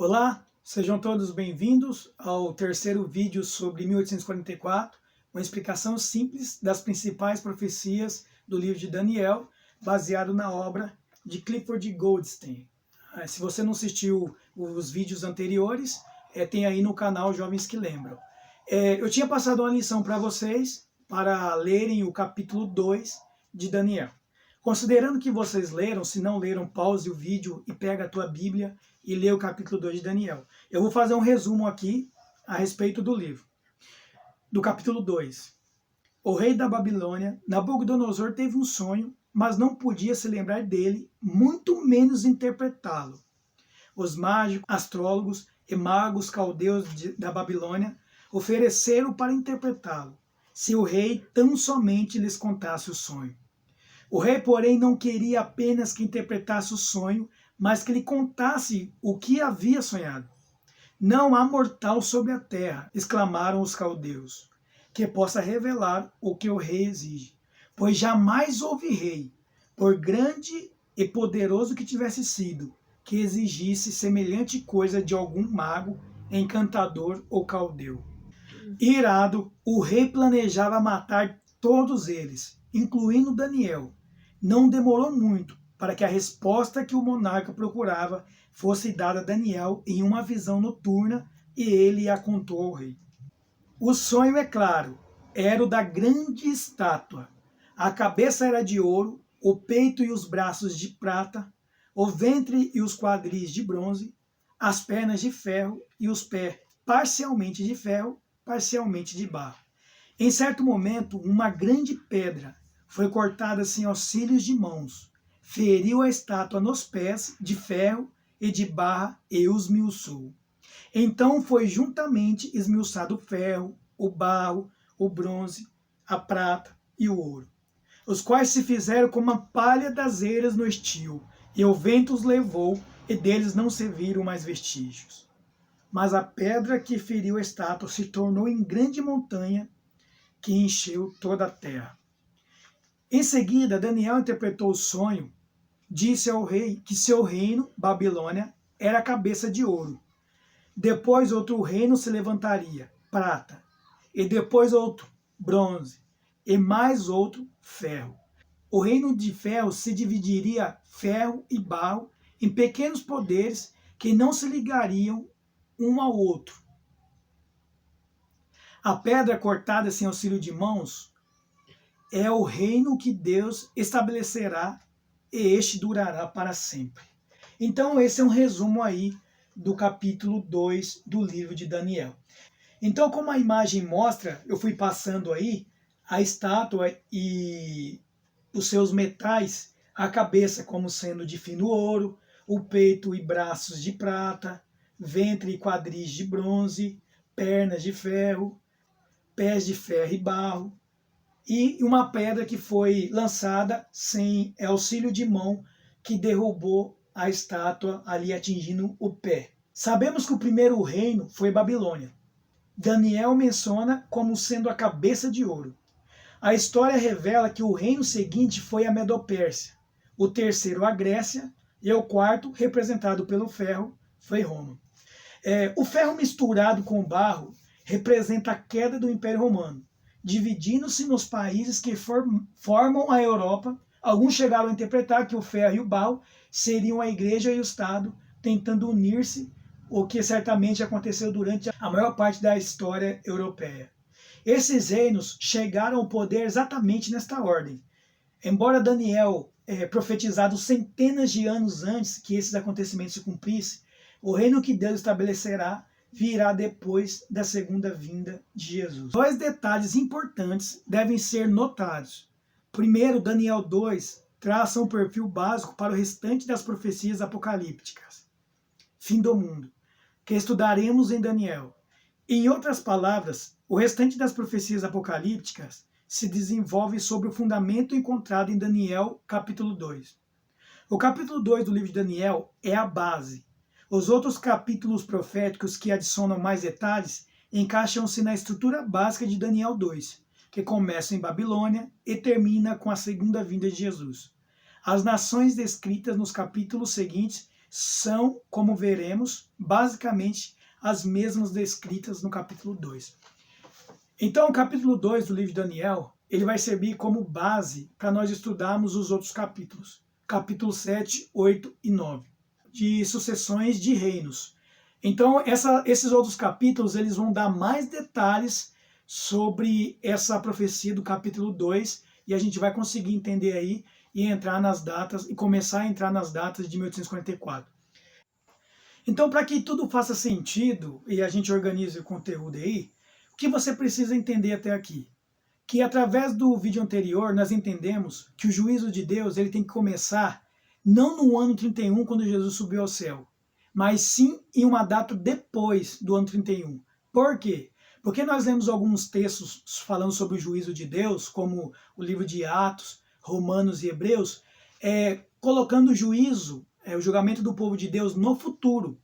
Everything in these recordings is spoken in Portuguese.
Olá, sejam todos bem-vindos ao terceiro vídeo sobre 1844, uma explicação simples das principais profecias do livro de Daniel, baseado na obra de Clifford Goldstein. Se você não assistiu os vídeos anteriores, tem aí no canal Jovens que Lembram. Eu tinha passado uma lição para vocês, para lerem o capítulo 2 de Daniel. Considerando que vocês leram, se não leram, pause o vídeo e pega a tua Bíblia e lê o capítulo 2 de Daniel. Eu vou fazer um resumo aqui a respeito do livro. Do capítulo 2. O rei da Babilônia, Nabucodonosor, teve um sonho, mas não podia se lembrar dele, muito menos interpretá-lo. Os mágicos, astrólogos e magos caldeus da Babilônia ofereceram para interpretá-lo, se o rei tão somente lhes contasse o sonho. O rei, porém, não queria apenas que interpretasse o sonho, mas que lhe contasse o que havia sonhado. Não há mortal sobre a terra, exclamaram os caldeus, que possa revelar o que o rei exige, pois jamais houve rei, por grande e poderoso que tivesse sido, que exigisse semelhante coisa de algum mago, encantador ou caldeu. Irado, o rei planejava matar todos eles, incluindo Daniel. Não demorou muito para que a resposta que o monarca procurava fosse dada a Daniel em uma visão noturna, e ele a contou ao rei. O sonho, é claro, era o da grande estátua. A cabeça era de ouro, o peito e os braços de prata, o ventre e os quadris de bronze, as pernas de ferro e os pés parcialmente de ferro, parcialmente de barro. Em certo momento, uma grande pedra foi cortada sem auxílios de mãos, feriu a estátua nos pés de ferro e de barra e os esmiuçou. Então foi juntamente esmiuçado o ferro, o barro, o bronze, a prata e o ouro, os quais se fizeram como a palha das eiras no estio, e o vento os levou, e deles não se viram mais vestígios. Mas a pedra que feriu a estátua se tornou em grande montanha, que encheu toda a terra. Em seguida, Daniel interpretou o sonho, disse ao rei que seu reino, Babilônia, era a cabeça de ouro. Depois outro reino se levantaria, prata, e depois outro, bronze, e mais outro, ferro. O reino de ferro se dividiria ferro e barro em pequenos poderes que não se ligariam um ao outro. A pedra cortada sem auxílio de mãos é o reino que Deus estabelecerá, e este durará para sempre. Então esse é um resumo aí do capítulo 2 do livro de Daniel. Então, como a imagem mostra, eu fui passando aí a estátua e os seus metais, a cabeça como sendo de fino ouro, o peito e braços de prata, ventre e quadris de bronze, pernas de ferro, pés de ferro e barro, e uma pedra que foi lançada sem auxílio de mão, que derrubou a estátua ali atingindo o pé. Sabemos que o primeiro reino foi Babilônia. Daniel menciona como sendo a cabeça de ouro. A história revela que o reino seguinte foi a Medopérsia, o terceiro a Grécia, e o quarto, representado pelo ferro, foi Roma. O ferro misturado com o barro representa a queda do Império Romano, dividindo-se nos países que formam a Europa. Alguns chegaram a interpretar que o ferro e o barro seriam a igreja e o Estado tentando unir-se, o que certamente aconteceu durante a maior parte da história europeia. Esses reinos chegaram ao poder exatamente nesta ordem. Embora Daniel profetizado centenas de anos antes que esses acontecimentos se cumprissem, o reino que Deus estabelecerá virá depois da segunda vinda de Jesus. Dois detalhes importantes devem ser notados. Primeiro, Daniel 2 traça um perfil básico para o restante das profecias apocalípticas, fim do mundo, que estudaremos em Daniel. Em outras palavras, o restante das profecias apocalípticas se desenvolve sobre o fundamento encontrado em Daniel capítulo 2. O capítulo 2 do livro de Daniel é a base. Os outros capítulos proféticos que adicionam mais detalhes encaixam-se na estrutura básica de Daniel 2, que começa em Babilônia e termina com a segunda vinda de Jesus. As nações descritas nos capítulos seguintes são, como veremos, basicamente as mesmas descritas no capítulo 2. Então, o capítulo 2 do livro de Daniel, ele vai servir como base para nós estudarmos os outros capítulos. Capítulo 7, 8 e 9, de sucessões de reinos. Então, esses outros capítulos, eles vão dar mais detalhes sobre essa profecia do capítulo 2, e a gente vai conseguir entender aí e entrar nas datas, e começar a entrar nas datas de 1844. Então, para que tudo faça sentido e a gente organize o conteúdo aí, o que você precisa entender até aqui? Que através do vídeo anterior nós entendemos que o juízo de Deus ele tem que começar não no ano 31, quando Jesus subiu ao céu, mas sim em uma data depois do ano 31. Por quê? Porque nós lemos alguns textos falando sobre o juízo de Deus, como o livro de Atos, Romanos e Hebreus, colocando o juízo, o julgamento do povo de Deus no futuro.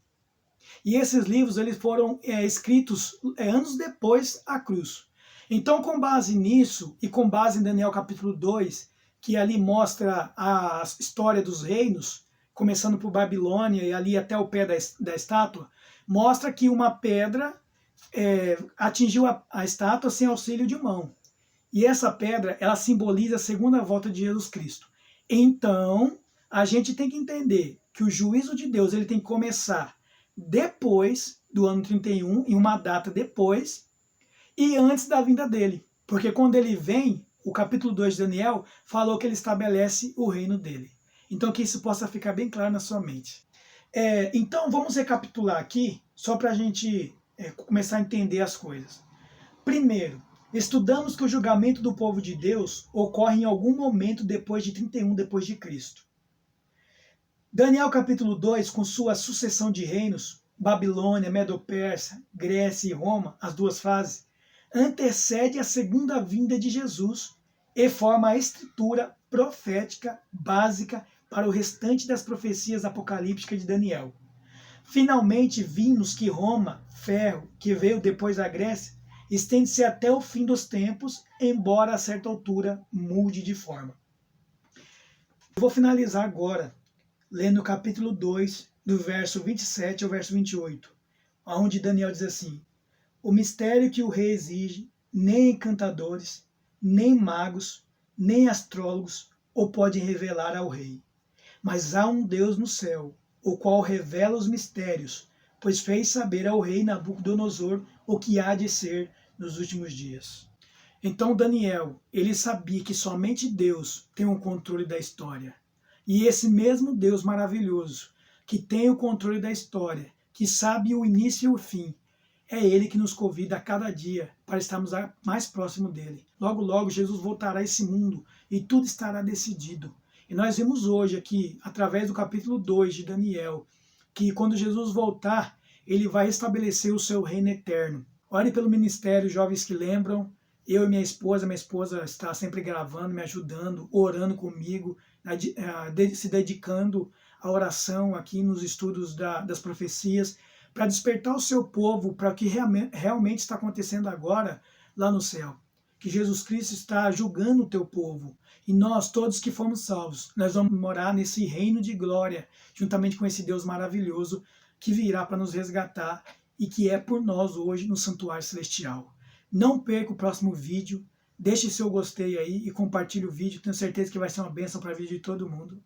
E esses livros eles foram escritos anos depois da cruz. Então, com base nisso, e com base em Daniel capítulo 2, que ali mostra a história dos reinos, começando por Babilônia e ali até o pé da estátua, mostra que uma pedra atingiu a estátua sem auxílio de mão. E essa pedra, ela simboliza a segunda volta de Jesus Cristo. Então, a gente tem que entender que o juízo de Deus ele tem que começar depois do ano 31, em uma data depois, e antes da vinda dele. Porque quando ele vem, o capítulo 2 de Daniel falou que ele estabelece o reino dele. Então que isso possa ficar bem claro na sua mente. Então vamos recapitular aqui, só para a gente começar a entender as coisas. Primeiro, estudamos que o julgamento do povo de Deus ocorre em algum momento depois de 31 depois de Cristo. Daniel capítulo 2, com sua sucessão de reinos, Babilônia, Medo-Persa, Grécia e Roma, as duas fases, antecede a segunda vinda de Jesus e forma a estrutura profética básica para o restante das profecias apocalípticas de Daniel. Finalmente vimos que Roma, ferro, que veio depois da Grécia, estende-se até o fim dos tempos, embora a certa altura mude de forma. Eu vou finalizar agora, lendo o capítulo 2, do verso 27 ao verso 28, onde Daniel diz assim: o mistério que o rei exige, nem encantadores, nem magos, nem astrólogos o podem revelar ao rei. Mas há um Deus no céu, o qual revela os mistérios, pois fez saber ao rei Nabucodonosor o que há de ser nos últimos dias. Então Daniel, ele sabia que somente Deus tem o controle da história. E esse mesmo Deus maravilhoso, que tem o controle da história, que sabe o início e o fim, é Ele que nos convida a cada dia para estarmos mais próximo dEle. Logo, logo, Jesus voltará a esse mundo e tudo estará decidido. E nós vemos hoje aqui, através do capítulo 2 de Daniel, que quando Jesus voltar, Ele vai estabelecer o seu reino eterno. Ore pelo ministério, jovens que lembram. Eu e minha esposa está sempre gravando, me ajudando, orando comigo, se dedicando à oração aqui nos estudos das profecias, para despertar o seu povo para o que realmente está acontecendo agora lá no céu. Que Jesus Cristo está julgando o teu povo. E nós, todos que fomos salvos, nós vamos morar nesse reino de glória, juntamente com esse Deus maravilhoso que virá para nos resgatar e que é por nós hoje no santuário celestial. Não perca o próximo vídeo, deixe seu gostei aí e compartilhe o vídeo. Tenho certeza que vai ser uma bênção para a vida de todo mundo.